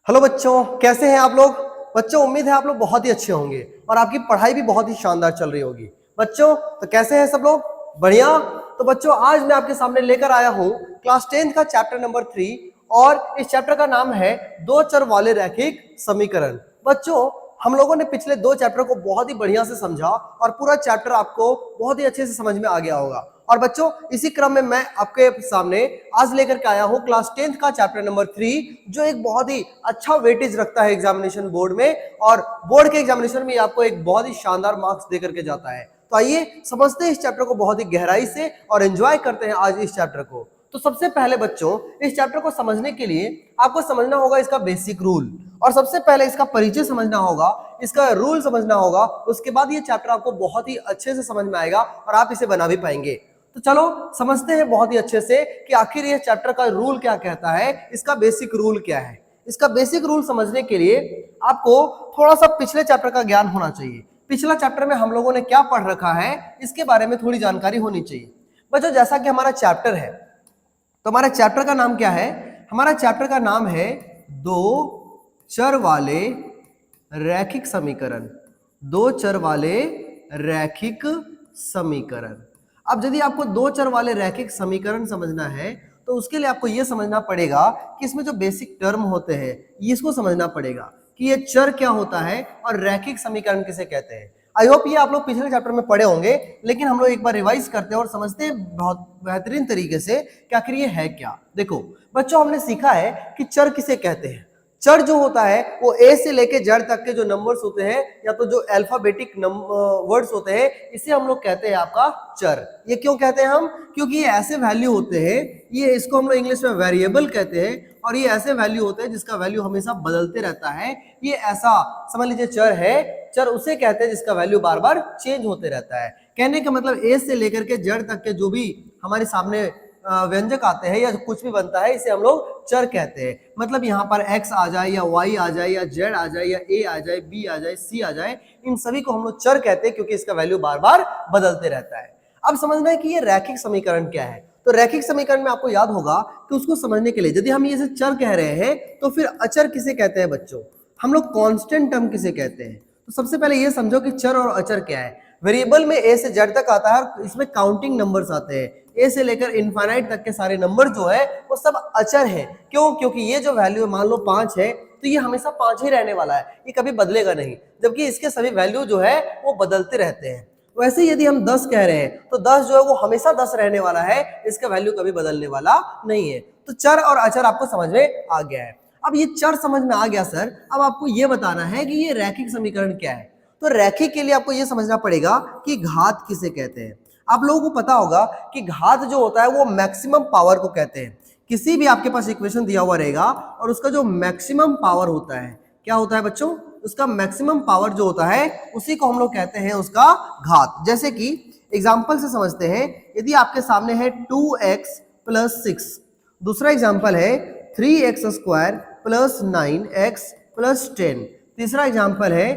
Hello बच्चों, कैसे हैं आप लोग। बच्चों, उम्मीद है आप लोग बहुत ही अच्छे होंगे और आपकी पढ़ाई भी बहुत ही शानदार चल रही होगी। बच्चों, तो कैसे हैं सब लोग? बढ़िया। तो बच्चों, आज मैं आपके सामने लेकर आया हूं क्लास 10 का चैप्टर नंबर 3 और इस चैप्टर का नाम है दो चर वाले रैखिक समीकरण। बच्चों, हम लोगों ने पिछले दो चैप्टर को बहुत ही बढ़िया से समझा और पूरा चैप्टर आपको बहुत ही अच्छे से समझ में आ गया होगा। और बच्चों, इसी क्रम में मैं आपके सामने आज लेकर के आया हूं क्लास 10 का चैप्टर नंबर 3, जो एक बहुत ही अच्छा वेटेज रखता है एग्जामिनेशन बोर्ड में और बोर्ड के एग्जामिनेशन में आपको एक बहुत ही शानदार मार्क्स देकर के जाता है। तो आइए समझते हैं इस चैप्टर को बहुत ही गहराई से और एंजॉय करते हैं आज इस चैप्टर को। तो सबसे पहले बच्चों, इस चैप्टर को समझने के लिए आपको समझना होगा इसका बेसिक रूल, और सबसे पहले इसका परिचय समझना होगा, इसका रूल समझना होगा। उसके बाद ये चैप्टर आपको बहुत ही अच्छे से समझ में आएगा और आप इसे बना भी पाएंगे। तो चलो समझते हैं बहुत ही अच्छे से कि आखिर ये चैप्टर का रूल क्या कहता है, इसका बेसिक रूल क्या है। इसका बेसिक रूल समझने के लिए आपको थोड़ा सा पिछले चैप्टर का ज्ञान होना चाहिए। पिछला चैप्टर में हम लोगों ने क्या पढ़ रखा है, इसके बारे में थोड़ी जानकारी होनी चाहिए। बच्चों, जैसा कि हमारा चैप्टर है, तो हमारा चैप्टर का नाम क्या है? हमारा चैप्टर का नाम है दो चर वाले रैखिक समीकरण। दो चर वाले रैखिक समीकरण। अब यदि आपको दो चर वाले रैखिक समीकरण समझना है तो उसके लिए आपको यह समझना पड़ेगा कि इसमें जो बेसिक टर्म होते हैं इसको समझना पड़ेगा कि ये चर क्या होता है और रैखिक समीकरण किसे कहते हैं। आई होप ये आप लोग पिछले चैप्टर में पढ़े होंगे, लेकिन हम लोग एक बार रिवाइज करते हैं और समझते हैं बहुत बेहतरीन तरीके से कि आखिर ये है क्या। देखो बच्चों, हमने सीखा है कि चर किसे कहते हैं। चर जो होता है वो ए से लेके जेड तक के जो नंबर्स होते हैं या तो जो अल्फाबेटिक वर्ड्स होते हैं, इसे हम लोग कहते हैं आपका चर। ये क्यों कहते हैं हम? क्योंकि ये ऐसे वैल्यू होते हैं, ये इसको हम लोग इंग्लिश में वेरिएबल कहते हैं, और ये ऐसे वैल्यू होते हैं जिसका वैल्यू हमेशा बदलते रहता है। ये ऐसा समझ लीजिए चर है। चर उसे कहते हैं जिसका वैल्यू बार बार चेंज होते रहता है। कहने का मतलब ए से लेकर के जेड तक के जो भी हमारे सामने व्यंजक आते हैं या कुछ भी बनता है, इसे हम लोग चर कहते हैं। मतलब यहाँ पर x आ जाए या y आ जाए या z आ जाए या a आ जाए, b आ जाए, c आ जाए, इन सभी को हम लोग चर कहते हैं क्योंकि इसका वैल्यू बार बार बदलते रहता है। अब समझना है कि ये रैखिक समीकरण क्या है। तो रैखिक समीकरण में आपको याद होगा कि उसको समझने के लिए यदि हम ये चर कह रहे हैं तो फिर अचर किसे कहते हैं बच्चों? हम लोग कांस्टेंट टर्म किसे कहते हैं? तो सबसे पहले ये समझो कि चर और अचर क्या है। वेरिएबल में ए से जेड तक आता है और इसमें काउंटिंग नंबर्स आते हैं। ए से लेकर इनफाइनाइट तक के सारे नंबर जो है वो सब अचर है। क्यों? क्योंकि ये जो वैल्यू मान लो 5 है तो ये हमेशा 5 ही रहने वाला है, ये कभी बदलेगा नहीं, जबकि इसके सभी वैल्यू जो है वो बदलते रहते हैं। वैसे यदि हम 10 कह रहे हैं तो 10 जो है वो हमेशा 10 रहने वाला है, इसका वैल्यू कभी बदलने वाला नहीं है। तो चर और अचर आपको समझ में आ गया है। अब ये चर समझ में आ गया सर, अब आपको ये बताना है कि ये रैखिक समीकरण क्या है। तो रैखिक के लिए आपको ये समझना पड़ेगा कि घात किसे कहते हैं। आप लोगों को पता होगा कि घात जो होता है वो मैक्सिमम पावर को कहते हैं। किसी भी आपके पास इक्वेशन दिया हुआ रहेगा और उसका जो मैक्सिमम पावर होता है, क्या होता है बच्चों? उसका मैक्सिमम पावर जो होता है उसी को हम लोग कहते हैं उसका घात। जैसे कि एग्जाम्पल से समझते हैं, यदि आपके सामने है 2x + 6, दूसरा एग्जाम्पल है 3x² + 9x + 10, तीसरा एग्जाम्पल है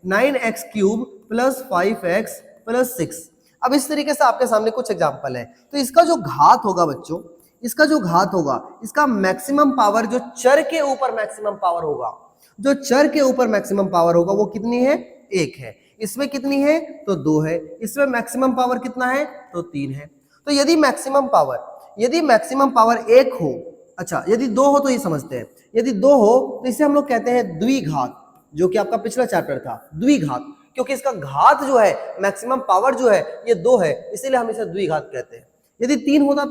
9x³ + 5x + 6। अब इस तरीके से आपके सामने कुछ एग्जाम्पल है। तो इसका जो घात होगा बच्चों, इसका जो घात होगा, इसका मैक्सिमम पावर जो चर के ऊपर मैक्सिमम पावर होगा, जो चर के ऊपर मैक्सिमम पावर होगा वो कितनी है? 1 है। इसमें कितनी है? तो 2 है। इसमें मैक्सिमम पावर कितना है? तो 3 है। तो यदि मैक्सिमम पावर 1 हो, अच्छा यदि 2 हो तो ये समझते हैं, यदि 2 हो तो इसे हम लोग कहते हैं द्विघात, जो कि आपका पिछला चैप्टर था द्विघात, क्योंकि इसका घात जो है मैक्सिमम पावर जो है ये 2 है, इसीलिए हम इसे द्विघात कहते हैं। यदि 3 होता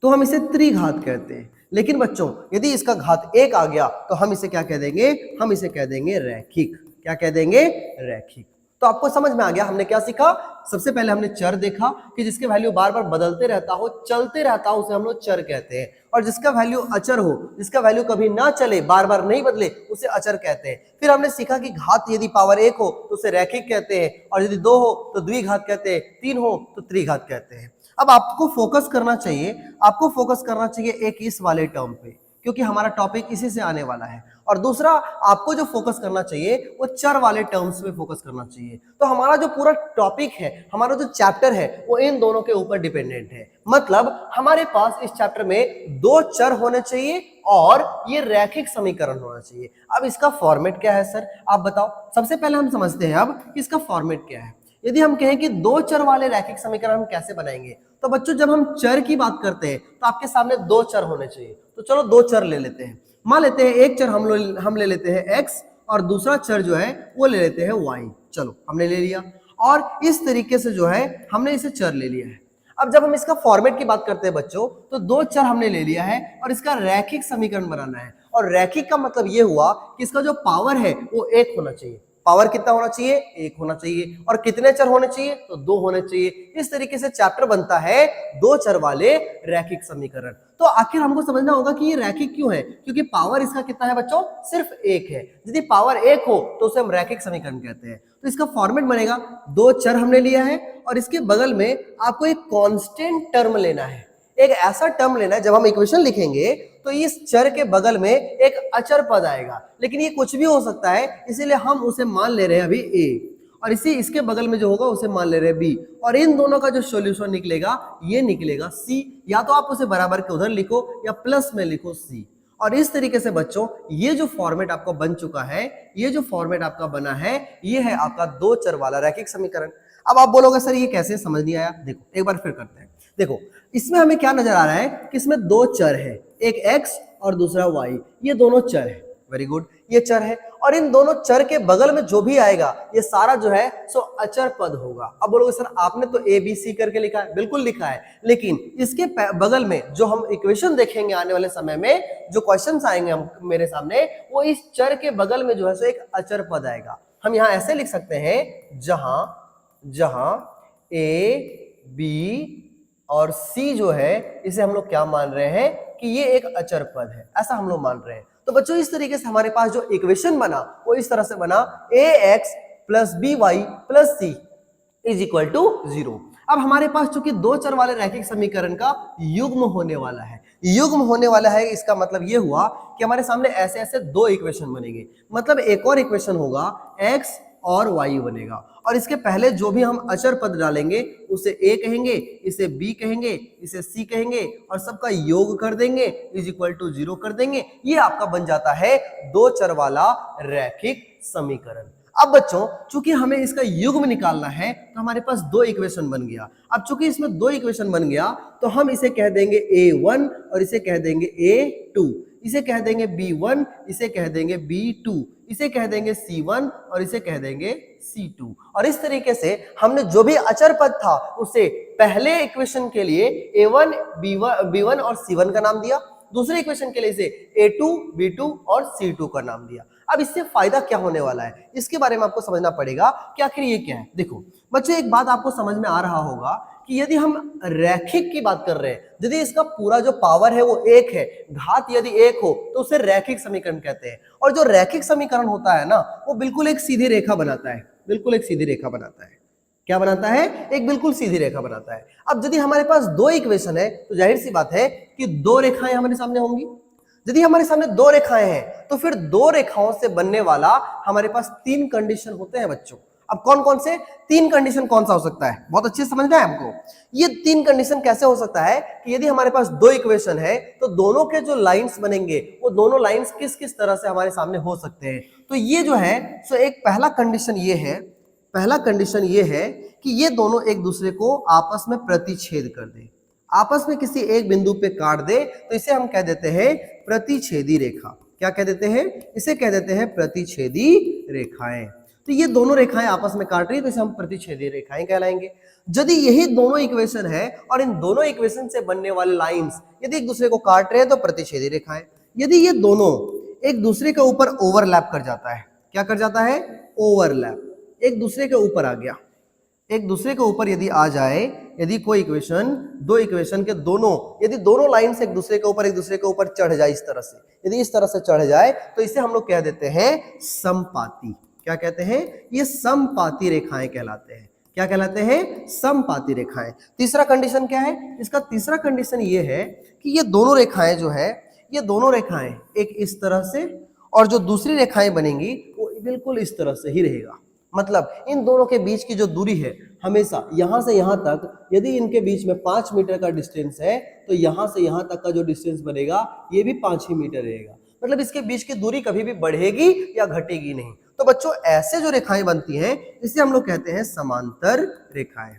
तो हम इसे त्रिघात कहते हैं। लेकिन बच्चों यदि इसका घात 1 आ गया तो हम इसे क्या कह देंगे? हम इसे कह देंगे रैखिक। क्या कह देंगे? रैखिक। तो आपको समझ में आ गया हमने क्या सीखा? सबसे पहले हमने चर देखा कि जिसके वैल्यू बार बार बदलते रहता हो, चलते रहता हो, उसे हम लोग चर कहते हैं। और जिसका वैल्यू अचर हो, जिसका वैल्यू कभी ना चले, बार बार नहीं बदले, उसे अचर कहते हैं। फिर हमने सीखा कि घात यदि पावर 1 हो तो उसे रैखिक कहते हैं, और यदि 2 हो तो द्विघात कहते हैं, 3 हो तो त्रिघात कहते हैं। अब आपको फोकस करना चाहिए एक इस वाले टर्म पे। क्योंकि हमारा टॉपिक इसी से आने वाला है। और दूसरा, आपको जो फोकस करना चाहिए वो चर वाले टर्म्स पे फोकस करना चाहिए। तो हमारा जो पूरा टॉपिक है, हमारा जो चैप्टर है, वो इन दोनों के ऊपर डिपेंडेंट है। मतलब हमारे पास इस चैप्टर में दो चर होने चाहिए और ये रैखिक समीकरण होना चाहिए। अब इसका फॉर्मेट क्या है सर, आप बताओ। सबसे पहले हम समझते हैं अब कि इसका फॉर्मेट क्या है। यदि हम कहें कि दो चर वाले रैखिक समीकरण हम कैसे बनाएंगे, तो बच्चों जब हम चर की बात करते हैं तो आपके सामने दो चर होने चाहिए। तो चलो दो चर ले लेते हैं। मान लेते हैं एक चर हम ले लेते हैं x और दूसरा चर जो है वो ले लेते हैं y। चलो हमने ले लिया और इस तरीके से जो है हमने इसे चर ले लिया है। अब जब हम इसका फॉर्मेट की बात करते हैं बच्चों, तो दो चर हमने ले लिया है और इसका रैखिक समीकरण बनाना है। और रैखिक का मतलब ये हुआ कि इसका जो पावर है वो एक होना चाहिए। पावर कितना होना चाहिए, एक होना चाहिए। और कितने चर होने चाहिए, तो दो होने चाहिए। इस तरीके से चैप्टर बनता है दो चर वाले रैखिक समीकरण। तो आखिर हमको समझना होगा कि ये रैखिक क्यों है, क्योंकि पावर इसका कितना है बच्चों, सिर्फ एक है। यदि पावर एक हो तो उसे हम रैखिक समीकरण कहते हैं। तो इसका फॉर्मेट बनेगा, दो चर हमने लिया है और इसके बगल में आपको एक कांस्टेंट टर्म लेना है। एक ऐसा टर्म लेना है, जब हम इक्वेशन लिखेंगे तो इस चर के बगल में एक अचर पद आएगा, लेकिन ये कुछ भी हो सकता है, इसीलिए हम उसे मान ले रहे हैं अभी a, और इसी इसके बगल में जो होगा उसे मान ले रहे हैं b। और इन दोनों का जो सॉल्यूशन निकलेगा ये निकलेगा c। या तो आप उसे बराबर के उधर लिखो या प्लस में लिखो c। और इस तरीके से बच्चों ये जो फॉर्मेट आपका बन चुका है, ये जो फॉर्मेट आपका बना है, ये है आपका दो चर वाला रैखिक समीकरण। अब आप बोलोगे सर ये कैसे, समझ नहीं आया। देखो एक बार फिर करते हैं। देखो इसमें हमें क्या नजर आ रहा है कि इसमें दो चर है, एक x और दूसरा y। ये दोनों चर है, वेरी गुड, ये चर है। और इन दोनों चर के बगल में जो भी आएगा ये सारा जो है सो अचर पद होगा। अब बोलोगे सर आपने तो a b c करके लिखा है, बिल्कुल लिखा है, लेकिन इसके बगल में जो हम इक्वेशन देखेंगे आने वाले समय में, जो क्वेश्चंस आएंगे हम मेरे सामने, वो इस चर के बगल में जो है सो एक अचर पद आएगा। हम यहाँ ऐसे लिख सकते हैं, जहां जहां a b और c जो है इसे हम लोग क्या मान रहे हैं कि ये एक अचर पद है, ऐसा हम लोग मान रहे हैं। तो बच्चों इस तरीके से हमारे पास जो इक्वेशन बना वो इस तरह से बना, ax plus by plus c is equal to 0। अब हमारे पास चूंकि दो चर वाले रैखिक समीकरण का युग्म होने वाला है, युग्म होने वाला है, इसका मतलब ये हुआ कि हमारे सामने ऐसे ऐसे दो इक्वेशन बनेंगे। मतलब एक और इक्वेशन होगा x और y बनेगा, और इसके पहले जो भी हम अचर पद डालेंगे उसे a कहेंगे, इसे b कहेंगे, इसे c कहेंगे, और सबका योग कर देंगे, इज इक्वल टू 0 कर देंगे। ये आपका बन जाता है दो चर वाला रैखिक समीकरण। अब बच्चों चूंकि हमें इसका युग्म निकालना है तो हमारे पास दो इक्वेशन बन गया। अब चूंकि इसमें दो इक्वेशन बन गया तो हम इसे कह देंगे a1 और इसे कह देंगे a2, इसे कह देंगे b1, इसे कह देंगे b2, इसे कह देंगे c1 और इसे कह देंगे c2। और इस तरीके से हमने जो भी अचर पद था उसे पहले इक्वेशन के लिए a1 b1 और c1 का नाम दिया, दूसरे इक्वेशन के लिए इसे a2 b2 और c2 का नाम दिया। अब इससे फायदा क्या होने वाला है, इसके बारे में आपको समझना पड़ेगा कि आखिर ये क्या है। देखो बच्चों एक बात आपको समझ में आ रहा होगा कि यदि हम रैखिक की बात कर रहे हैं, यदि इसका पूरा जो पावर है वो एक है, घात यदि एक हो तो उसे रैखिक समीकरण कहते हैं। और जो रैखिक समीकरण होता है ना, वो बिल्कुल एक सीधी रेखा बनाता है, बिल्कुल एक सीधी रेखा बनाता है। क्या बनाता है, एक बिल्कुल सीधी रेखा बनाता है। अब यदि हमारे पास दो इक्वेशन है तो जाहिर सी बात है कि दो रेखाएं हमारे सामने होंगी। यदि हमारे सामने दो रेखाएं हैं तो फिर दो रेखाओं से बनने वाला हमारे पास तीन कंडीशन होते हैं बच्चों। अब कौन कौन से तीन कंडीशन, कौन सा हो सकता है, बहुत अच्छे से समझना है हमको। ये तीन कंडीशन कैसे हो सकता है कि यदि हमारे पास दो इक्वेशन है तो दोनों के जो लाइंस बनेंगे वो दोनों लाइंस किस किस तरह से हमारे सामने हो सकते हैं। तो ये जो है सो एक पहला कंडीशन ये है, पहला कंडीशन ये है कि ये दोनों एक दूसरे को आपस में प्रतिच्छेद कर दे, आपस में किसी एक बिंदु पे काट दे, तो इसे हम कह देते हैं प्रतिच्छेदी रेखा। क्या कह देते हैं, इसे कह देते हैं प्रतिच्छेदी रेखाएं। तो ये दोनों रेखाएं आपस में काट रही है तो इसे हम प्रतिच्छेदी रेखाएं कहलाएंगे। यदि यही दोनों इक्वेशन है और इन दोनों इक्वेशन से बनने वाले लाइंस यदि एक दूसरे को काट रहे हैं तो प्रतिच्छेदी रेखाएं। यदि ये दोनों एक दूसरे के ऊपर ओवरलैप कर जाता है, क्या कर जाता है, ओवरलैप, एक दूसरे के ऊपर आ गया, एक दूसरे के ऊपर यदि आ जाए, यदि कोई इक्वेशन दो इक्वेशन के दोनों यदि दोनों लाइन से एक दूसरे के ऊपर चढ़ जाए, इस तरह से यदि इस तरह से चढ़ जाए तो इसे हम लोग कह देते हैं समपाती। क्या कहते हैं, ये समपाती रेखाएं कहलाते हैं। क्या कहलाते हैं, समपाती रेखाएं। तीसरा कंडीशन क्या है, इसका तीसरा कंडीशन ये है कि ये दोनों रेखाएं जो है ये दोनों रेखाएं एक इस तरह से और जो दूसरी रेखाएं बनेंगी वो बिल्कुल इस तरह से ही रहेगा। मतलब इन दोनों के बीच की जो दूरी है हमेशा यहां से यहां तक, यदि इनके बीच में 5 मीटर का डिस्टेंस है तो यहां से यहां तक का जो डिस्टेंस बनेगा ये भी 5 ही मीटर रहेगा। मतलब इसके बीच की दूरी कभी भी बढ़ेगी या घटेगी नहीं। तो बच्चों ऐसे जो रेखाएं बनती हैं इसे हम लोग कहते हैं समांतर रेखाएं।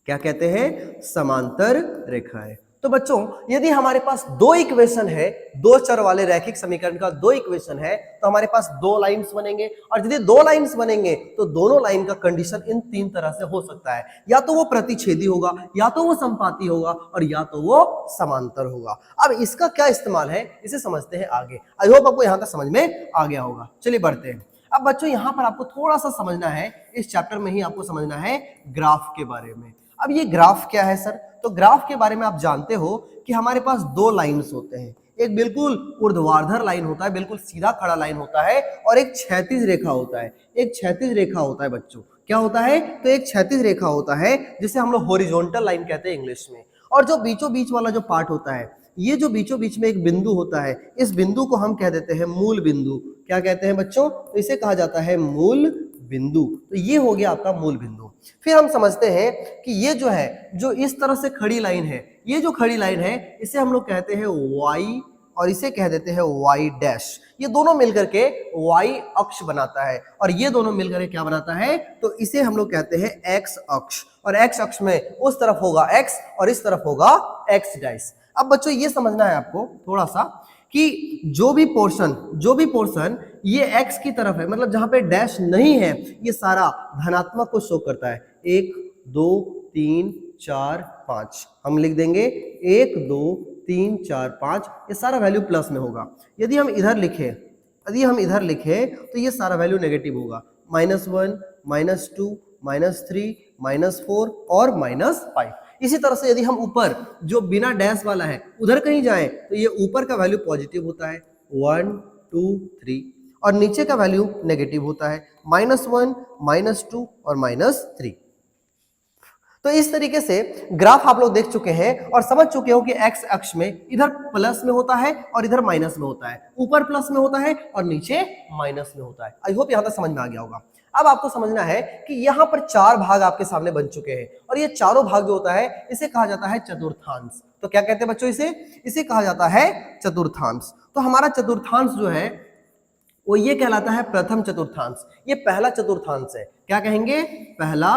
क्या कहते हैं? समांतर रेखाएं। तो बच्चों यदि हमारे पास दो इक्वेशन है, दो चर वाले रैखिक समीकरण का दो इक्वेशन है, तो हमारे पास दो लाइंस बनेंगे और यदि दो लाइंस बनेंगे तो दोनों लाइन का कंडीशन इन तीन तरह से हो सकता है। या तो वो प्रतिच्छेदी होगा, या तो वो संपाती होगा और या तो वो समांतर होगा। अब इसका क्या इस्तेमाल है इसे समझते हैं आगे। आई होप आपको यहां तक समझ में आ गया होगा। चलिए बढ़ते हैं। अब बच्चों यहां पर आपको थोड़ा सा समझना है, इस चैप्टर में ही आपको समझना है ग्राफ के बारे में। अब ये ग्राफ क्या है सर? तो ग्राफ के बारे में आप जानते हो कि हमारे पास दो लाइंस होते हैं, एक बिल्कुल ऊर्ध्वाधर लाइन होता है, बिल्कुल सीधा खड़ा लाइन होता है, और एक क्षैतिज रेखा होता है। एक क्षैतिज रेखा होता है बच्चों, क्या होता है? तो एक क्षैतिज रेखा होता है जिसे हम लोग हॉरिजॉन्टल लाइन कहते हैं इंग्लिश में। और जो बीचों बीच वाला जो पार्ट होता है, ये जो बीचों बीच में एक बिंदु होता है, इस बिंदु को हम कह देते हैं मूल बिंदु। क्या कहते हैं बच्चों? तो इसे कहा जाता है मूल बिंदु। तो ये हो गया आपका मूल बिंदु। फिर हम समझते हैं कि ये जो है, जो इस तरह से खड़ी लाइन है, ये जो खड़ी लाइन है इसे हम लोग कहते हैं y और इसे कह देते हैं y डैश। ये दोनों मिलकर के y अक्ष बनाता है और ये दोनों मिलकर के क्या बनाता है? तो इसे हम लोग कहते हैं x अक्ष। और x अक्ष में उस तरफ होगा x और इस तरफ होगा x डैश। अब बच्चों ये समझना है आपको थोड़ा सा कि जो भी पोर्शन ये x की तरफ है, मतलब जहां पे डैश नहीं है, ये सारा धनात्मक को शो करता है। 1 2 3 4 5 हम लिख देंगे 1 2 3 4 5, ये सारा वैल्यू प्लस में होगा। यदि हम इधर लिखें तो ये सारा वैल्यू नेगेटिव होगा। -1 -2 -3 -4 और -5। इसी तरह से यदि हम ऊपर जो बिना डैश वाला है उधर कहीं जाएं तो ये ऊपर का वैल्यू पॉजिटिव होता है 1 2 3, और नीचे का वैल्यू नेगेटिव होता है -1 -2 और -3। तो इस तरीके से ग्राफ आप लोग देख चुके हैं और समझ चुके हो कि एक्स अक्ष में इधर प्लस में होता है और इधर माइनस में होता है, ऊपर प्लस में होता है और नीचे माइनस में होता है। आई होप यहां तक समझ में आ गया होगा। अब आपको समझना है कि यहाँ पर चार भाग आपके सामने बन चुके हैं और ये चारों भाग जो होता है इसे कहा जाता है चतुर्थांश। तो क्या कहते हैं बच्चों? इसे कहा जाता है चतुर्थांश। तो हमारा चतुर्थांश जो है वो ये कहलाता है प्रथम चतुर्थांश। ये पहला चतुर्थांश है। क्या कहेंगे? पहला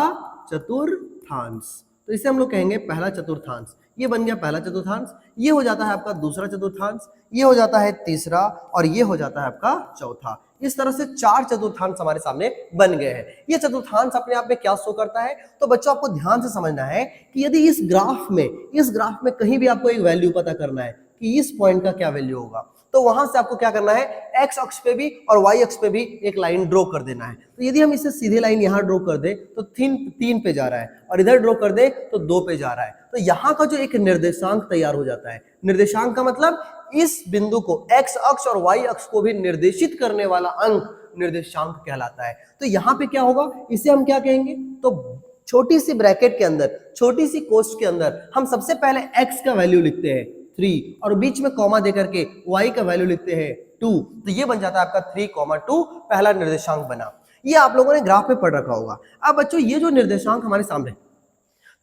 चतुर्थांश। तो इसे हम लोग कहेंगे पहला चतुर्थांश। ये बन गया पहला चतुर्थांश। ये हो जाता है आपका दूसरा चतुर्थांश, ये हो जाता है तीसरा और ये हो जाता है आपका चौथा। इस तरह से चार चतुर्थांश हमारे सामने बन गए हैं। ये चतुर्थांश अपने आप में क्या शो करता है? तो बच्चों आपको ध्यान से समझना है कि यदि इस ग्राफ में कहीं भी आपको एक वैल्यू पता करना है कि इस पॉइंट का क्या वैल्यू होगा, तो वहां से आपको क्या करना है? एक्स अक्ष पे भी और वाई अक्ष पे भी एक लाइन ड्रॉ कर देना है। तो यदि हम इसे सीधे लाइन यहां ड्रॉ कर दे तो 3 पे जा रहा है और इधर ड्रॉ कर दे तो 2 पे जा रहा है। तो यहाँ का जो एक निर्देशांक तैयार हो जाता है, निर्देशांक का मतलब इस बिंदु को एक्स अक्ष और वाई अक्ष को भी निर्देशित करने वाला अंक निर्देशांक कहलाता है। तो यहाँ पे क्या होगा? इसे हम क्या कहेंगे? तो छोटी सी ब्रैकेट के अंदर, छोटी सी कोष्ठ के अंदर हम सबसे पहले एक्स का वैल्यू लिखते हैं 3 और बीच में कॉमा देकर के y का वैल्यू लिखते हैं 2। तो ये बन जाता है आपका 3,2 पहला निर्देशांक बना। ये आप लोगों ने ग्राफ में पढ़ रखा होगा। अब बच्चों ये जो निर्देशांक हमारे सामने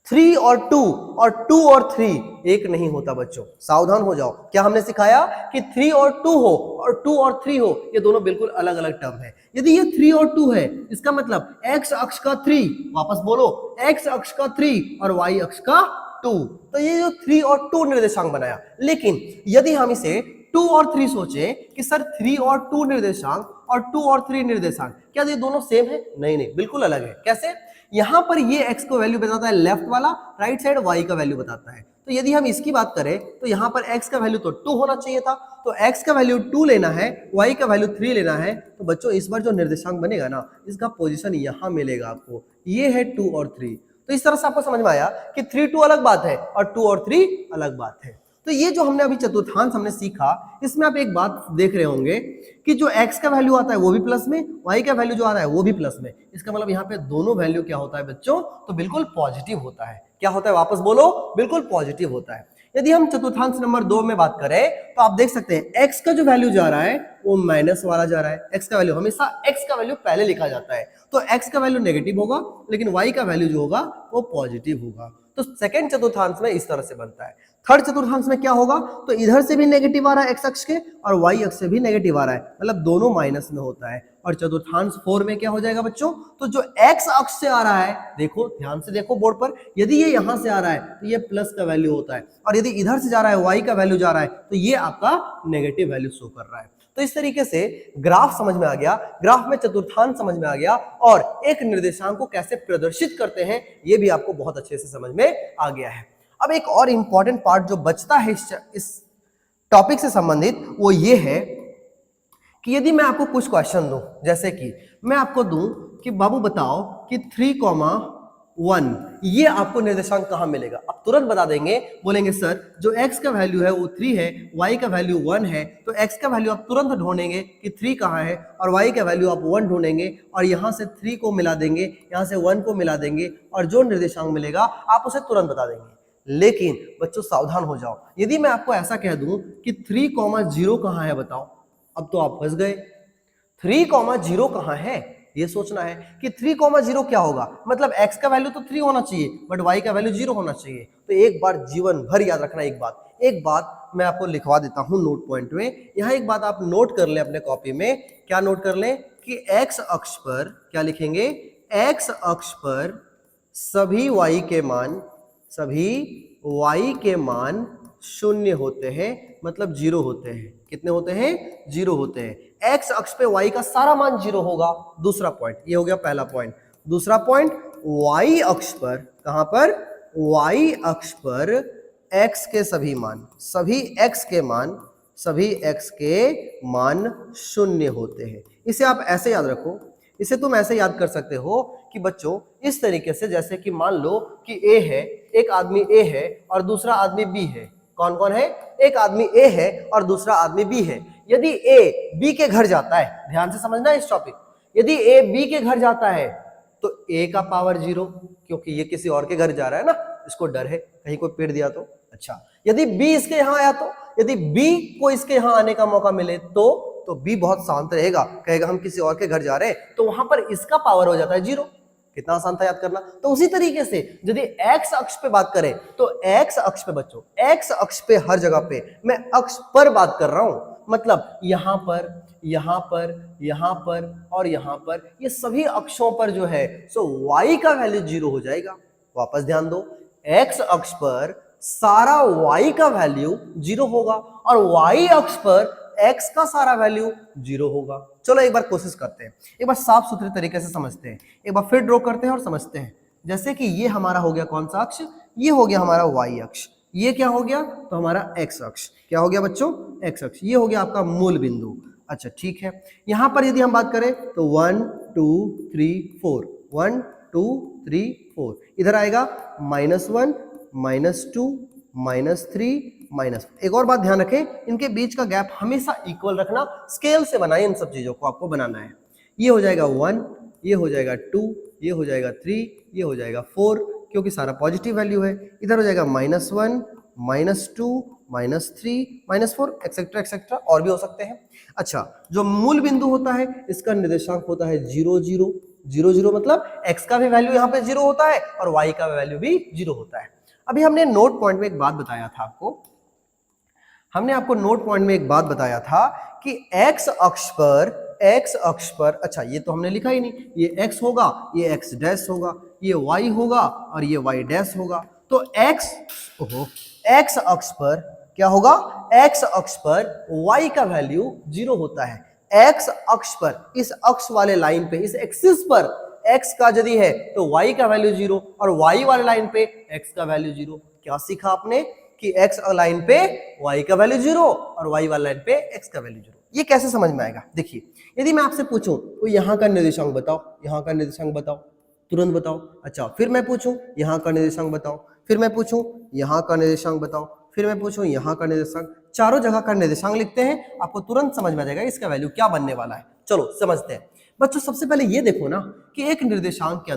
3 और 2 और 2 और 3 एक नहीं होता बच्चों, सावधान हो जाओ। क्या हमने सिखाया कि 3 और 2 हो और 2 और 3 हो, ये दोनों बिल्कुल अलग अलग टर्म है। यदि ये 3 और 2 है इसका मतलब x अक्ष का 3, वापस बोलो, x अक्ष का 3 और y अक्ष का 2। तो ये जो 3 और 2 निर्देशांक बनाया। लेकिन यदि हम इसे 2 और 3 सोचे कि सर 3 और 2 निर्देशांक और 2 और 3 निर्देशांक, क्या ये दोनों सेम है? नहीं, बिल्कुल अलग है। कैसे? यहां पर ये x को वैल्यू बताता है लेफ्ट वाला, राइट साइड y का वैल्यू बताता है। तो यदि हम इसकी बात करें तो यहां पर x का वैल्यू तो 2 होना चाहिए था, तो x का वैल्यू 2 लेना है, y का वैल्यू 3 लेना है। तो बच्चों इस बार जो निर्देशांक बनेगा ना, इसका पोजीशन यहां मिलेगा आपको, ये है 2 और 3। तो इस तरह से आपको समझ में आया कि 3 2 अलग बात है और 2 और 3 अलग बात है। तो ये जो हमने अभी चतुर्थांश हमने सीखा, इसमें आप एक बात देख रहे होंगे कि जो x का वैल्यू आता है वो भी प्लस में, y का वैल्यू जो आ रहा है वो भी प्लस में। इसका मतलब यहाँ पे दोनों वैल्यू क्या होता है बच्चों? तो बिल्कुल पॉजिटिव होता है। क्या होता है? वापस बोलो, बिल्कुल पॉजिटिव होता है। यदि हम चतुर्थांश नंबर 2 में बात करें तो आप देख सकते हैं x का जो वैल्यू जा रहा है वो माइनस वाला जा रहा है। x का वैल्यू हमेशा x का वैल्यू पहले लिखा जाता है, तो x का वैल्यू नेगेटिव होगा लेकिन y का वैल्यू जो होगा वो पॉजिटिव होगा। तो सेकंड चतुर्थांश में इस तरह से बनता है। थर्ड चतुर्थांश में क्या होगा, तो इधर से भी नेगेटिव आ रहा है x अक्ष के और y अक्ष से भी नेगेटिव आ रहा है, मतलब दोनों माइनस में होता है। और चतुर्थांश 4 में क्या हो जाएगा बच्चों, तो जो x अक्ष से आ रहा है, देखो ध्यान से देखो बोर्ड पर, यदि ये यहां से आ रहा है तो ये प्लस का वैल्यू होता है, और यदि इधर से जा रहा है y का वैल्यू जा रहा है तो ये आपका नेगेटिव वैल्यू शो कर रहा है। तो इस तरीके से ग्राफ समझ में आ गया, ग्राफ में चतुर्थांश समझ में आ गया, और एक निर्देशांक को कैसे प्रदर्शित करते हैं ये भी आपको बहुत अच्छे से समझ में आ गया है। अब एक और इंपॉर्टेंट पार्ट जो बचता है इस टॉपिक से संबंधित वो ये है कि यदि मैं आपको कुछ क्वेश्चन दूं, जैसे कि मैं आपको दूं कि बाबू बताओ कि 3,1 ये आपको निर्देशांक कहां मिलेगा, आप तुरंत बता देंगे, बोलेंगे सर जो x का वैल्यू है वो 3 है, y का वैल्यू 1 है, तो x का वैल्यू आप तुरंत ढूंढेंगे कि 3 कहां है, और y का वैल्यू आप 1 ढूंढेंगे और यहां से 3 को मिला देंगे, यहां से 1 को मिला देंगे, और जो निर्देशांक मिलेगा आप उसे तुरंत बता देंगे। लेकिन बच्चों सावधान हो जाओ, यदि मैं आपको ऐसा कह दूं कि 3,0 कहां है बताओ, अब तो आप फंस गए। 3,0 कहां है ये सोचना है कि 3,0 क्या होगा, मतलब x का वैल्यू तो 3 होना चाहिए बट y का वैल्यू 0 होना चाहिए। तो एक बार जीवन भर याद रखना, एक बात मैं आपको लिखवा देता हूं नोट पॉइंट में, यहां एक बात आप नोट कर लें अपने कॉपी में। क्या नोट कर लें कि x अक्ष पर क्या लिखेंगे, x अक्ष पर सभी y के मान 0 होते हैं, मतलब 0 होते हैं। कितने होते हैं, 0 होते हैं। x अक्ष पे y का सारा मान 0 होगा। दूसरा पॉइंट, ये हो गया पहला पॉइंट। दूसरा पॉइंट, y अक्ष पर, कहां पर, y अक्ष पर x के सभी मान, सभी x के मान 0 होते हैं। इसे आप ऐसे याद रखो, इसे तुम ऐसे याद कर सकते हो कि बच्चों इस तरीके से, जैसे कि मान लो कि A है, एक आदमी A है और दूसरा आदमी B है। कौन कौन है, एक आदमी A है और दूसरा आदमी B है। यदि A B के घर जाता है, ध्यान से समझना इस टॉपिक, यदि A B के घर जाता है तो A का पावर 0, क्योंकि ये किसी और के घर जा रहा है ना, इसको डर है कहीं कोई पेड़ दिया तो। अच्छा, यदि B इसके यहां आया तो, यदि B को इसके यहां आने का मौका मिले तो B बहुत शांत रहेगा, कहेगा हम किसी और के घर जा रहे हैं, तो वहां पर इसका पावर हो जाता है 0। कितना आसान था याद करना। तो उसी तरीके से यदि x अक्ष पे बात करें तो x अक्ष पे बच्चों, x अक्ष पे हर जगह पे मैं अक्ष पर बात कर रहा हूं, मतलब यहां पर, यहां पर, यहां पर और यहां पर, ये सभी अक्षों पर जो है सो y का वैल्यू 0 हो जाएगा। वापस ध्यान दो, x अक्ष पर सारा y का वैल्यू 0 होगा और y अक्ष पर x का सारा वैल्यू 0 होगा। चलो एक बार कोशिश करते हैं, एक बार साफ सुथरे तरीके से समझते हैं, एक बार फिर ड्रॉ करते हैं और समझते हैं। जैसे कि ये हमारा हो गया कौन सा अक्ष, ये हो गया हमारा y अक्ष, ये क्या हो गया, तो हमारा x अक्ष, क्या हो गया बच्चों, x अक्ष, ये हो गया आपका मूल बिंदु। अच्छा ठीक है, यहां पर यदि हम बात करें तो 1 2 3 4, 1 2 3 4, इधर आएगा -1 -2 -3 -4। एक और बात ध्यान रखें, इनके बीच का गैप हमेशा इक्वल रखना, स्केल से बनाए इन सब चीजों को आपको बनाना है। ये हो जाएगा 1, ये हो जाएगा 2, ये हो जाएगा 3, ये हो जाएगा 4, क्योंकि सारा पॉजिटिव वैल्यू है। इधर हो जाएगा -1 -2 -3 -4 एक्सेट्रा एक्सेट्रा, और भी हो सकते हैं। अच्छा, जो मूल बिंदु होता है इसका निर्देशांक होता है 0 0 0 0, मतलब x का भी वैल्यू यहाँ पे 0 होता है और y का वैल्यू भी 0 होता है। अभी हमने नोट पॉइंट में एक बात बताया था आपको, हमने आपको नोट पॉइंट में एक बात बताया था कि x अक्ष पर, अच्छा ये तो हमने लिखा ही नहीं, ये x होगा, ये x डैश होगा, ये y होगा और ये y डैश होगा। तो x अक्ष पर क्या होगा, x अक्ष पर y का वैल्यू 0 होता है। x अक्ष पर, इस अक्ष वाले लाइन पे, इस एक्सिस पर x का यदि है तो y का वैल्यू 0 और y वाले लाइन पे x का वैल्यू 0। क्या सीखा आपने कि x लाइन पे y का वैल्यू 0 और y वाले लाइन पे x का वैल्यू 0। ये कैसे समझ में आएगा, देखिए यदि मैं आपसे पूछूं तो यहाँ का निर्देशांक बताओ, यहाँ का निर्देशांक बताओ, तुरंत बताओ। अच्छा, फिर मैं पूछूं यहाँ का निर्देशांक बताओ, फिर मैं पूछूं यहाँ का निर्देशांक बताओ, फिर मैं पूछूं यहाँ का निर्देशांक, चारों जगह का निर्देशांक लिखते हैं, आपको तुरंत समझ में आ जाएगा इसका वैल्यू क्या बनने वाला है। चलो समझते हैं। बच्चों सबसे पहले ये देखो ना कि एक निर्देशांक के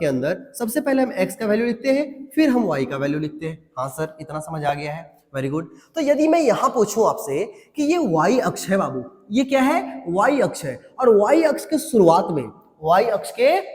अंदर सबसे पहले हम x का वैल्यू लिखते हैं, फिर हम y का वैल्यू लिखते हैं। हाँ सर, इतना समझ आ गया है, वेरी गुड। तो यदि मैं यहां पूछूं आपसे कि ये y अक्ष है बाबू, ये क्या है, y अक्ष है, और y अक्ष के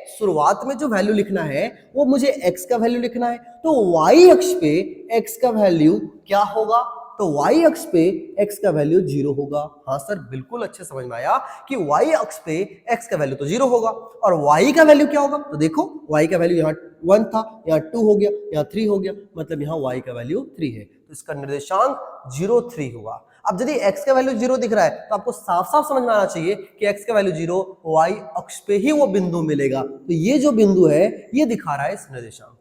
शुरुआत में जो वैल्यू लिखना है वो मुझे x का वैल्यू लिखना है। तो y अक्ष पे x का वैल्यू क्या होगा, तो y अक्ष पे x का वैल्यू 0 होगा। हाँ सर, बिल्कुल अच्छे समझ में आया कि y अक्ष पे x का वैल्यू तो 0 होगा, और y का वैल्यू क्या होगा, तो देखो y का वैल्यू यहाँ 1 था, यहाँ 2 हो गया, यहाँ 3 हो गया, मतलब यहाँ y का वैल्यू 3 है, तो इसका निर्देशांक 0 3 हुआ। अब यदि x का वैल्यू 0 दिख रहा है तो आपको साफ साफ समझ में आना चाहिए कि x का वैल्यू 0, y अक्ष पे ही वो बिंदु मिलेगा। तो ये जो बिंदु है ये दिखा रहा है इस निर्देशांक।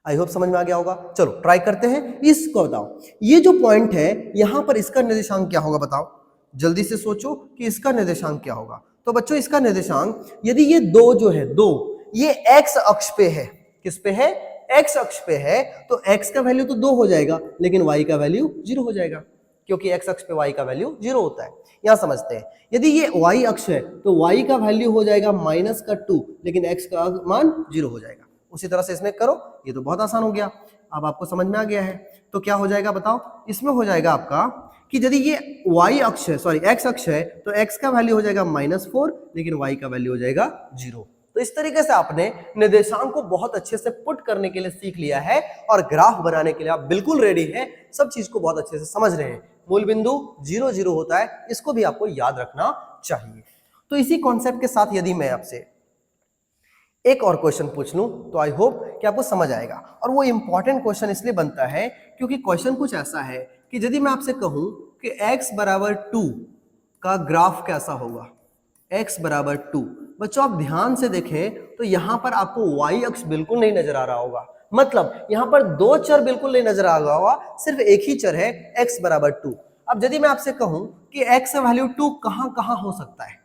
आई होप समझ में आ गया होगा। चलो ट्राई करते हैं, इसको बताओ, ये जो पॉइंट है यहां पर इसका निर्देशांक क्या होगा, बताओ जल्दी से सोचो कि इसका निर्देशांक क्या होगा। तो बच्चों इसका निर्देशांक, यदि ये 2 जो है, 2 ये x अक्ष पे है, किस पे है, x अक्ष पे है, तो x का वैल्यू तो 2 हो जाएगा, लेकिन y का वैल्यू 0 हो जाएगा, क्योंकि x अक्ष पे y का वैल्यू 0 होता है। यहां समझते हैं, यदि ये y अक्ष है तो y का वैल्यू हो जाएगा -2, लेकिन x का मान 0 हो जाएगा। उसी तरह से इसमें करो, ये तो बहुत आसान हो गया, अब आपको समझ में आ गया है। तो क्या हो जाएगा बताओ, इसमें हो जाएगा आपका कि यदि ये y अक्ष है, सॉरी x अक्ष है, तो x का वैल्यू हो जाएगा -4, लेकिन y का वैल्यू हो जाएगा 0। तो इस तरीके से आपने निर्देशांक को बहुत अच्छे से पुट करने के लिए सीख लिया है, और ग्राफ बनाने के लिए आप बिल्कुल रेडी हैं, सब चीज को बहुत अच्छे से समझ रहे हैं। मूल बिंदु 0 0 होता है, इसको भी आपको याद रखना चाहिए। तो इसी कॉन्सेप्ट के साथ यदि मैं आपसे एक और क्वेश्चन पूछ लूं तो आई होप कि आपको समझ आएगा, और वो इंपॉर्टेंट क्वेश्चन इसलिए बनता है क्योंकि क्वेश्चन कुछ ऐसा है कि यदि मैं आपसे कहूं कि x बराबर 2 का ग्राफ कैसा होगा, x बराबर 2, बच्चों आप ध्यान से देखें तो यहां पर आपको y अक्ष बिल्कुल नहीं नजर आ रहा होगा, मतलब यहां पर 2 चर बिल्कुल नहीं नजर आ रहा होगा, सिर्फ एक ही चर है x बराबर 2। अब यदि मैं आपसे कहूं कि x का वैल्यू 2 कहां कहां हो सकता है,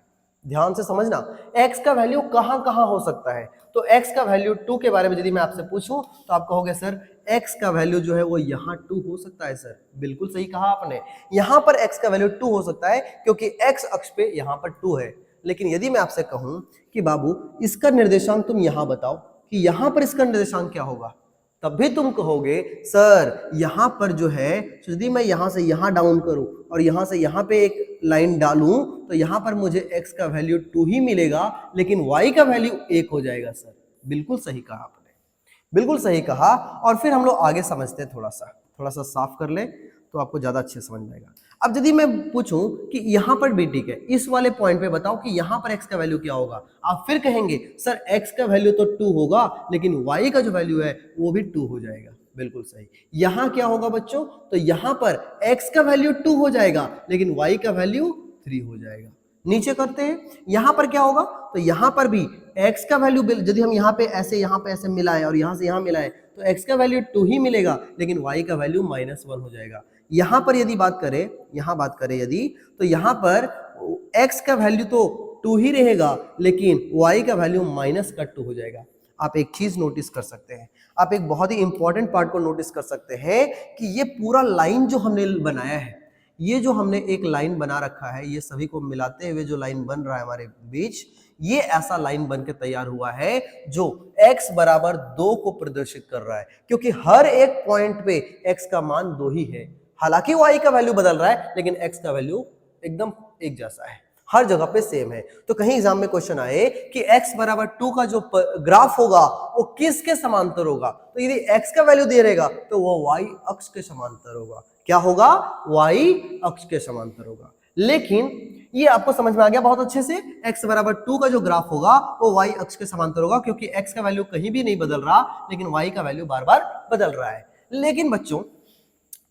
ध्यान से समझना, x का वैल्यू कहां कहां हो सकता है, तो x का वैल्यू 2 के बारे में यदि मैं आपसे पूछूं तो आप कहोगे सर x का वैल्यू जो है वो यहाँ 2 हो सकता है। सर बिल्कुल सही कहा आपने, यहाँ पर x का वैल्यू 2 हो सकता है क्योंकि x अक्ष पे यहाँ पर 2 है। लेकिन यदि मैं आपसे कहूं कि बाबू इसका निर्देशांक तुम यहाँ बताओ कि यहाँ पर इसका निर्देशांक क्या होगा, तब भी तुम कहोगे सर यहाँ पर जो है, यदि मैं यहाँ से यहाँ डाउन करूं और यहाँ से यहाँ पे एक लाइन डालूं तो यहाँ पर मुझे x का वैल्यू 2 ही मिलेगा, लेकिन y का वैल्यू 1 हो जाएगा। सर बिल्कुल सही कहा आपने, बिल्कुल सही कहा। और फिर हम लोग आगे समझते हैं, थोड़ा सा साफ कर ले तो आपको ज्यादा अच्छे समझ में आएगा। अब यदि मैं पूछूं कि यहाँ पर भी ठीक है, इस वाले पॉइंट पे बताओ कि यहाँ पर x का वैल्यू क्या होगा, आप फिर कहेंगे सर x का वैल्यू तो 2 होगा, लेकिन y का जो वैल्यू है वो भी 2 हो जाएगा। बिल्कुल सही। यहाँ क्या होगा बच्चों, तो यहाँ पर x का वैल्यू 2 हो जाएगा, लेकिन y का वैल्यू 3 हो जाएगा। नीचे करते हैं, यहाँ पर क्या होगा, तो यहाँ पर भी x का वैल्यू यदि हम यहाँ पे ऐसे मिलाएं और यहाँ से यहाँ मिलाएं तो x का वैल्यू 2 ही मिलेगा, लेकिन y का वैल्यू -1 हो जाएगा। यहाँ पर यदि बात करें यदि, तो यहाँ पर x का वैल्यू तो 2 ही रहेगा, लेकिन y का वैल्यू -2 हो जाएगा। आप एक चीज नोटिस कर सकते हैं, आप एक बहुत ही इंपॉर्टेंट पार्ट को नोटिस कर सकते हैं कि ये पूरा लाइन जो हमने बनाया है, ये जो हमने एक लाइन बना रखा है, ये सभी को मिलाते हुए जो लाइन बन रहा है हमारे बीच, ये ऐसा लाइन बन के तैयार हुआ है जो x बराबर 2 को प्रदर्शित कर रहा है, क्योंकि हर एक पॉइंट पे x का मान 2 ही है। हालांकि y का वैल्यू बदल रहा है, लेकिन x का वैल्यू एकदम एक जैसा है, हर जगह पे सेम है। तो कहीं एग्जाम में क्वेश्चन आए कि x बराबर 2 का जो ग्राफ होगा वो किसके समांतर होगा, तो यदि x का वैल्यू दे रहेगा तो वो y अक्ष के समांतर होगा। क्या होगा, y अक्ष के समांतर होगा। लेकिन ये आपको समझ में आ गया बहुत अच्छे से, x बराबर 2 का जो ग्राफ होगा वो y अक्ष के समांतर होगा, क्योंकि x का वैल्यू कहीं भी नहीं बदल रहा, लेकिन y का वैल्यू बार बार बदल रहा है। लेकिन बच्चों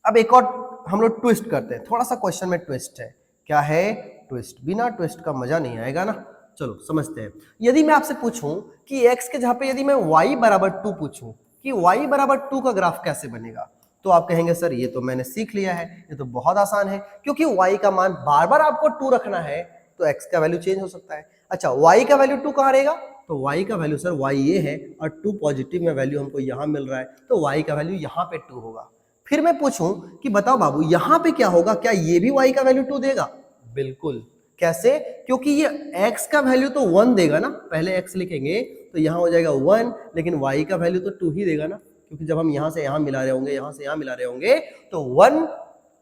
अब एक और हम लोग ट्विस्ट करते हैं, थोड़ा सा क्वेश्चन में ट्विस्ट है। क्या है, ट्विस्ट। बिना ट्विस्ट का मजा नहीं आएगा ना। चलो समझते हैं। यदि मैं आपसे पूछूं कि x के जहां पे यदि मैं y बराबर 2 पूछूं कि y बराबर 2 का ग्राफ कैसे बनेगा, तो आप कहेंगे सर ये तो मैंने सीख लिया है, ये तो बहुत आसान है, क्योंकि y का मान बार बार आपको 2 रखना है तो x का वैल्यू चेंज हो सकता है। अच्छा y का वैल्यू 2 कहां रहेगा, तो y का वैल्यू सर y ये है और 2 पॉजिटिव में वैल्यू हमको यहां मिल रहा है, तो y का वैल्यू यहां पे 2 होगा। फिर मैं पूछूं कि बताओ बाबू यहां पे क्या होगा, क्या ये भी y का वैल्यू 2 देगा, बिल्कुल। कैसे? क्योंकि ये x का वैल्यू तो 1 देगा ना, पहले x लिखेंगे तो यहाँ हो जाएगा 1, लेकिन y का वैल्यू तो 2 ही देगा ना, क्योंकि जब हम यहाँ से यहाँ मिला रहे होंगे, यहाँ से यहाँ मिला रहे होंगे तो 1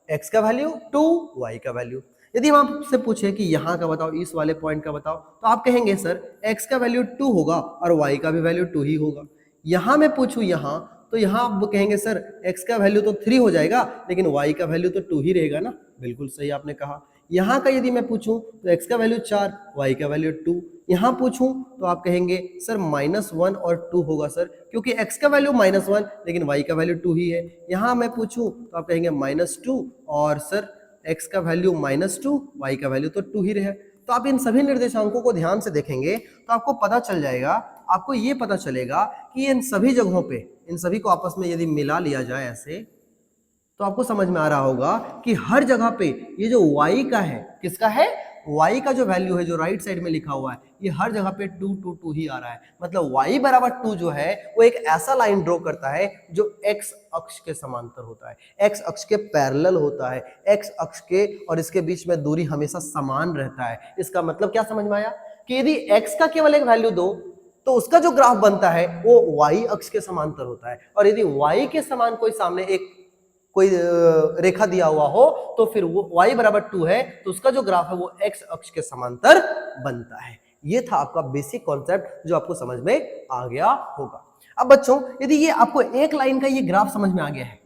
x का वैल्यू, 2 y का वैल्यू। यदि हम आपसे पूछे कि यहाँ का बताओ, इस वाले पॉइंट का बताओ, तो आप कहेंगे सर x का वैल्यू 2 होगा और y का भी वैल्यू 2 ही होगा। यहाँ मैं पूछूं यहाँ, तो यहाँ आप कहेंगे सर x का वैल्यू तो 3 हो जाएगा, लेकिन y का वैल्यू तो 2 ही रहेगा ना। बिल्कुल सही आपने कहा। यहाँ का यदि मैं पूछूं तो x का वैल्यू 4, y का वैल्यू 2। यहाँ पूछूं तो आप कहेंगे सर -1 और 2 होगा सर, क्योंकि x का वैल्यू -1 लेकिन y का वैल्यू 2 ही है। यहाँ मैं पूछूं तो आप कहेंगे -2 और सर x का वैल्यू -2, y का वैल्यू तो 2 ही रहे। तो आप इन सभी निर्देशांकों को ध्यान से देखेंगे तो आपको पता चल जाएगा, आपको ये पता चलेगा कि इन सभी जगहों पे, इन सभी को आपस में यदि मिला लिया जाए ऐसे, तो आपको समझ में आ रहा होगा कि हर जगह पे ये जो y का है, किसका है? y का जो वैल्यू है, जो राइट साइड में लिखा हुआ है, ये हर जगह पे 2 2 2 ही आ रहा है। मतलब y बराबर 2 जो है वो एक ऐसा लाइन ड्रॉ करता है जो x अक्ष के समांतर होता है, x अक्ष के पैरेलल होता है, x अक्ष के और इसके बीच में दूरी हमेशा समान रहता है। इसका मतलब क्या समझ में आया कि यदि x का केवल एक वैल्यू दो तो उसका जो ग्राफ बनता है वो y अक्ष के समांतर होता है, और यदि y के समान कोई सामने एक कोई रेखा दिया हुआ हो तो फिर वो y बराबर 2 है तो उसका जो ग्राफ है वो x अक्ष के समांतर बनता है। ये था आपका बेसिक कॉन्सेप्ट जो आपको समझ में आ गया होगा। अब बच्चों यदि ये आपको एक लाइन का ये ग्राफ समझ में आ गया है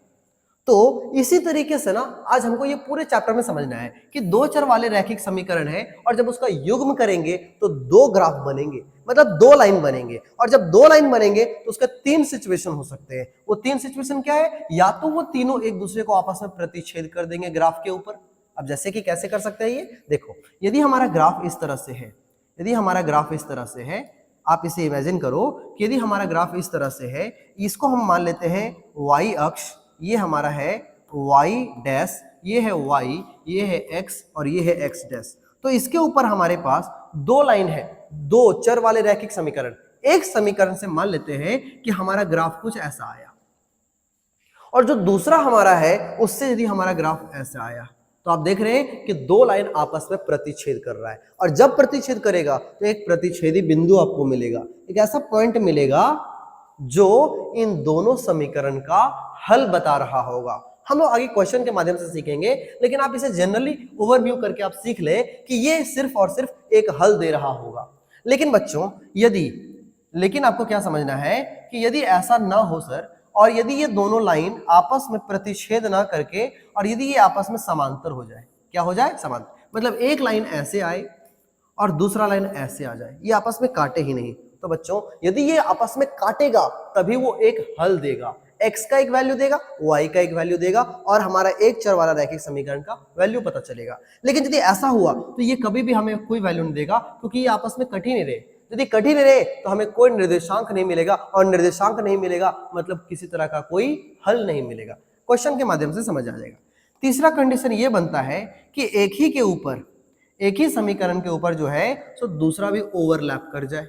तो इसी तरीके से ना आज हमको ये पूरे चैप्टर में समझना है कि दो चर वाले रैखिक समीकरण है और जब उसका युग्म करेंगे तो दो ग्राफ बनेंगे, मतलब दो लाइन बनेंगे, और जब दो लाइन बनेंगे तो उसका 3 सिचुएशन हो सकते हैं। वो 3 सिचुएशन क्या है? या तो वो तीनों एक दूसरे को आपस में प्रतिच्छेद कर देंगे ग्राफ के ऊपर। अब जैसे कि कैसे कर सकते हैं ये देखो, यदि हमारा ग्राफ इस तरह से है, यदि हमारा ग्राफ इस तरह से है, आप इसे इमेजिन करो कि यदि हमारा ग्राफ इस तरह से है, इसको हम मान लेते हैं y अक्ष, ये हमारा है y डैश, ये है y, ये है x और ये है x डैश। तो इसके ऊपर हमारे पास दो लाइन है, दो चर वाले रैखिक समीकरण। एक समीकरण से मान लेते हैं कि हमारा ग्राफ कुछ ऐसा आया, और जो दूसरा हमारा है उससे यदि हमारा ग्राफ ऐसा आया, तो आप देख रहे हैं कि दो लाइन आपस में प्रतिच्छेद कर रहा है, और जब प्रतिच्छेद करेगा तो एक प्रतिच्छेदी बिंदु आपको मिलेगा, एक ऐसा पॉइंट मिलेगा जो इन दोनों समीकरण का हल बता रहा होगा। हम लोग आगे क्वेश्चन के माध्यम से सीखेंगे, लेकिन आप इसे जनरली ओवरव्यू करके आप सीख ले कि ये सिर्फ और सिर्फ एक हल दे रहा होगा। लेकिन बच्चों लेकिन आपको क्या समझना है कि यदि ऐसा ना हो सर, और यदि ये दोनों लाइन आपस में प्रतिच्छेद ना करके और यदि ये आपस में समांतर हो जाए, क्या हो जाए? समांतर, मतलब एक लाइन ऐसे आए और दूसरा लाइन ऐसे आ जाए, ये आपस में काटे ही नहीं। तो बच्चों यदि ये आपस में काटेगा तभी वो एक हल देगा, x का एक वैल्यू देगा, y का एक वैल्यू देगा, और हमारा एक चर वाला रैखिक समीकरण का वैल्यू पता चलेगा। लेकिन यदि ऐसा हुआ तो ये कभी भी हमें कोई वैल्यू नहीं देगा, क्योंकि ये आपस में कट ही नहीं रहे। यदि कट ही नहीं रहे तो हमें कोई निर्देशांक नहीं मिलेगा, और निर्देशांक नहीं मिलेगा मतलब किसी तरह का कोई हल नहीं मिलेगा। क्वेश्चन के माध्यम से समझ आ जाएगा। तीसरा कंडीशन ये बनता है कि एक ही समीकरण के ऊपर जो है तो दूसरा भी ओवरलैप कर जाए।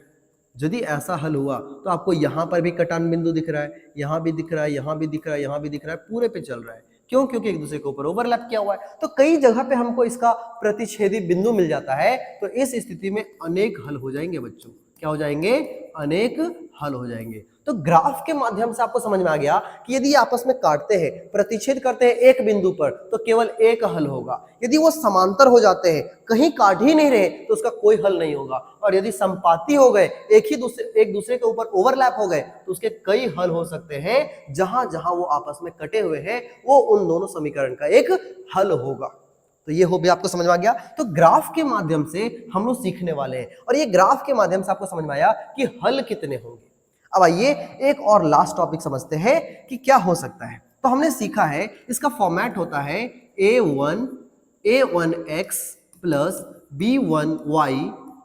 यदि ऐसा हल हुआ तो आपको यहाँ पर भी कटान बिंदु दिख रहा है, यहाँ भी दिख रहा है, यहाँ भी दिख रहा है, यहाँ भी दिख रहा है, पूरे पे चल रहा है। क्यों? क्योंकि एक दूसरे के ऊपर ओवरलैप किया हुआ है। तो कई जगह पे हमको इसका प्रतिच्छेदी बिंदु मिल जाता है, तो इस स्थिति में अनेक हल हो जाएंगे बच्चों। क्या हो जाएंगे? अनेक हल हो जाएंगे। तो ग्राफ के माध्यम से आपको समझ में आ गया कि यदि आपस में काटते हैं, प्रतिच्छेद करते हैं एक बिंदु पर, तो केवल एक हल होगा। यदि वो समांतर हो जाते हैं, कहीं काट ही नहीं रहे, तो उसका कोई हल नहीं होगा। और यदि संपाती हो गए, एक दूसरे के ऊपर ओवरलैप हो गए, तो उसके कई हल हो सकते हैं। जहां जहां वो आपस में कटे हुए हैं वो उन दोनों समीकरण का एक हल होगा। तो ये हो भी आपको समझ में आ गया। तो ग्राफ के माध्यम से हम लोग सीखने वाले हैं, और ये ग्राफ के माध्यम से आपको समझ में आया कि हल कितने होंगे। अब आइए एक और लास्ट टॉपिक समझते हैं कि क्या हो सकता है। तो हमने सीखा है इसका फॉर्मेट होता है a1x plus b1y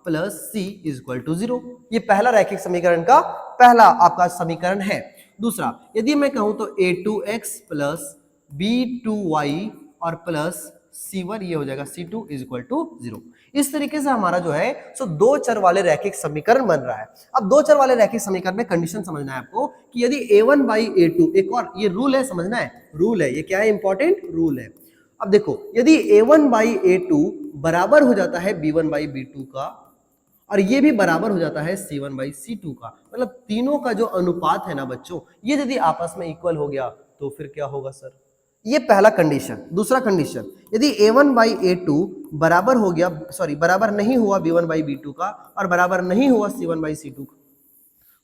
plus c equal to 0। ये पहला रैखिक समीकरण का पहला आपका समीकरण है। दूसरा यदि मैं कहूं तो a2x प्लस b2y और प्लस c1, ये हो जाएगा c2 इक्वल टू 0। इस तरीके से हमारा जो है सो दो चर वाले रैखिक समीकरण बन रहा है। अब दो चर वाले रैखिक समीकरण में कंडीशन समझना है आपको कि यदि a1 बाई a2, एक और ये रूल है, समझना है, रूल है, ये क्या है? इंपॉर्टेंट रूल है। अब देखो, यदि a1 बाई a2 बराबर हो जाता है b1 बाई b2 का, और ये भी बराबर हो जाता है c1 बाई c2 का, मतलब तीनों का जो अनुपात है ना बच्चों, ये यदि आपस में इक्वल हो गया तो फिर क्या होगा सर? ये पहला कंडीशन। दूसरा कंडीशन, यदि a1 बाई a2 बराबर हो गया, सॉरी बराबर नहीं हुआ b1 बाई b2 का, और बराबर नहीं हुआ c1 बाई c2 का,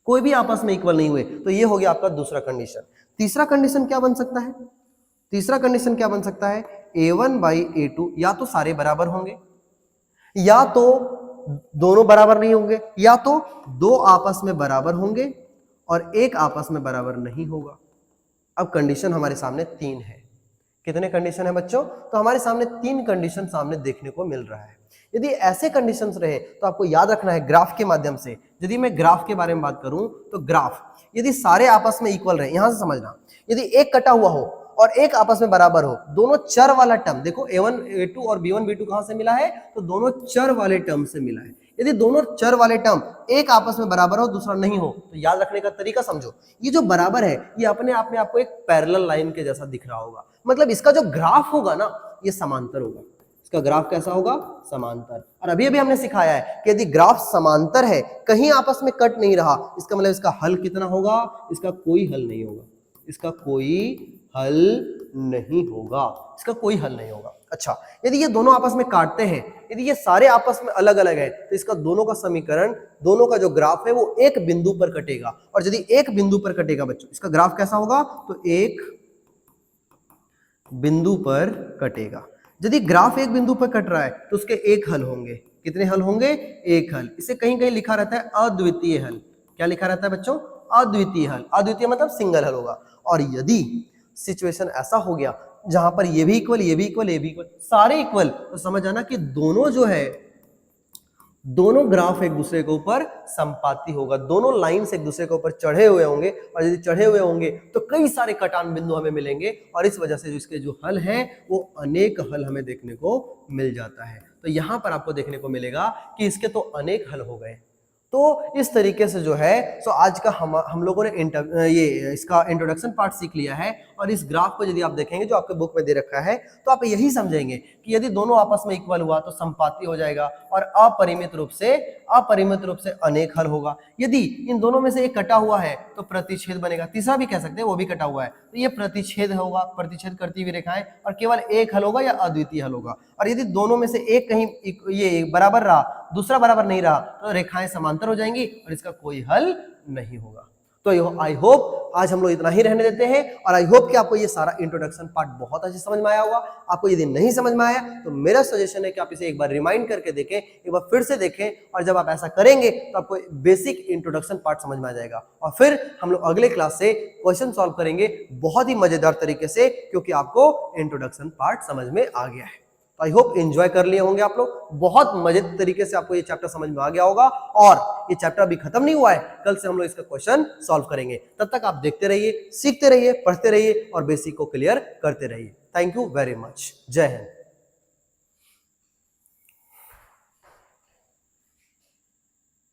कोई भी आपस में इक्वल नहीं हुए, तो ये हो गया आपका दूसरा कंडीशन। तीसरा कंडीशन क्या बन सकता है? तीसरा कंडीशन क्या बन सकता है? a1 बाई a2 या तो सारे बराबर होंगे, या तो दोनों बराबर नहीं होंगे, या तो दो आपस में बराबर होंगे और एक आपस में बराबर नहीं होगा। अब कंडीशन हमारे सामने तीन है। कितने कंडीशन है बच्चों? तो हमारे सामने तीन कंडीशन सामने देखने को मिल रहा है। यदि ऐसे कंडीशंस रहे तो आपको याद रखना है ग्राफ के माध्यम से। यदि मैं ग्राफ के बारे में बात करूं तो ग्राफ यदि सारे आपस में इक्वल रहे, यहां से समझना, यदि एक कटा हुआ हो और एक आपस में बराबर हो, दोनों चर वाला टर्म, देखो a1 a2 और b1 b2 कहां से मिला है? तो दोनों चर वाले टर्म से मिला है। यदि दोनों चर वाले टर्म एक आपस में बराबर हो, दूसरा नहीं हो, तो याद रखने का तरीका समझो। ये जो बराबर है ये अपने आप में आपको एक पैरेलल लाइन के जैसा दिख रहा होगा, मतलब इसका जो ग्राफ होगा ना ये समांतर होगा। इसका ग्राफ कैसा होगा? समांतर। और अभी अभी हमने सिखाया है कि यदि ग्राफ समांतर है, कहीं आपस में कट नहीं रहा, इसका मतलब इसका हल कितना होगा? इसका कोई हल नहीं होगा। इसका कोई हल नहीं होगा। इसका कोई हल नहीं होगा। अच्छा, यदि ये दोनों आपस में काटते हैं, यदि ये सारे आपस में अलग अलग है, तो इसका दोनों का समीकरण, दोनों का जो ग्राफ है वो एक बिंदु पर कटेगा। और यदि एक बिंदु पर कटेगा बच्चों, इसका ग्राफ कैसा होगा? तो एक बिंदु पर कटेगा। यदि ग्राफ एक बिंदु पर कट रहा है तो उसके एक हल होंगे। कितने हल होंगे? एक हल। इसे कहीं कहीं लिखा रहता है अद्वितीय हल। क्या लिखा रहता है बच्चों? अद्वितीय हल। अद्वितीय मतलब सिंगल हल होगा। और यदि सिचुएशन ऐसा हो गया जहां पर ये भी इक्वल, ये भी इक्वल, ये भी इक्वल, सारे इक्वल, तो समझ आना कि दोनों जो है, दोनों ग्राफ एक दूसरे के ऊपर संपाती होगा, दोनों लाइंस एक दूसरे के ऊपर चढ़े हुए होंगे। और यदि चढ़े हुए होंगे तो कई सारे कटान बिंदु हमें मिलेंगे, और इस वजह से जो इसके जो हल हैं वो अनेक हल हमें देखने को मिल जाता है। तो यहां पर आपको देखने को मिलेगा कि इसके तो अनेक हल हो गए। तो इस तरीके से जो है, सो आज का हम लोगों ने ये इसका इंट्रोडक्शन पार्ट सीख लिया है। और इस ग्राफ को यदि आप देखेंगे जो आपके बुक में दे रखा है, तो आप यही समझेंगे कि यदि दोनों आपस में इक्वल हुआ तो संपाती हो जाएगा, और अपरिमित रूप से अनेक हल होगा। यदि इन दोनों में से एक कटा हुआ है तो प्रतिच्छेद बनेगा। तीसरा भी कह सकते हैं, वो भी कटा हुआ है, तो ये प्रतिच्छेद होगा, प्रतिच्छेद करती हुई रेखाएं, और केवल एक हल होगा या अद्वितीय हल होगा। और यदि दोनों में से एक कहीं ये बराबर रहा, दूसरा बराबर नहीं रहा, तो रेखाएं समांतर हो जाएंगी और इसका कोई हल नहीं होगा। तो आई होप आज हम लोग इतना ही रहने देते हैं, और आई होप कि आपको ये सारा इंट्रोडक्शन पार्ट बहुत अच्छे समझ में आया होगा। आपको यदि नहीं समझ में आया तो मेरा सजेशन है कि आप इसे एक बार रिमाइंड करके देखें, एक बार फिर से देखें, और जब आप ऐसा करेंगे तो आपको बेसिक इंट्रोडक्शन पार्ट समझ में आ जाएगा। और फिर हम लोग अगले क्लास से क्वेश्चन सॉल्व करेंगे बहुत ही मजेदार तरीके से, क्योंकि आपको इंट्रोडक्शन पार्ट समझ में आ गया है। तो आई होप एंजॉय कर लिए होंगे आप लोग, बहुत मजेदार तरीके से आपको ये चैप्टर समझ में आ गया होगा। और ये चैप्टर अभी खत्म नहीं हुआ है, कल से हम लोग इसका क्वेश्चन सॉल्व करेंगे। तब तक आप देखते रहिए, सीखते रहिए, पढ़ते रहिए और बेसिक को क्लियर करते रहिए। Thank you very much. जय हिंद।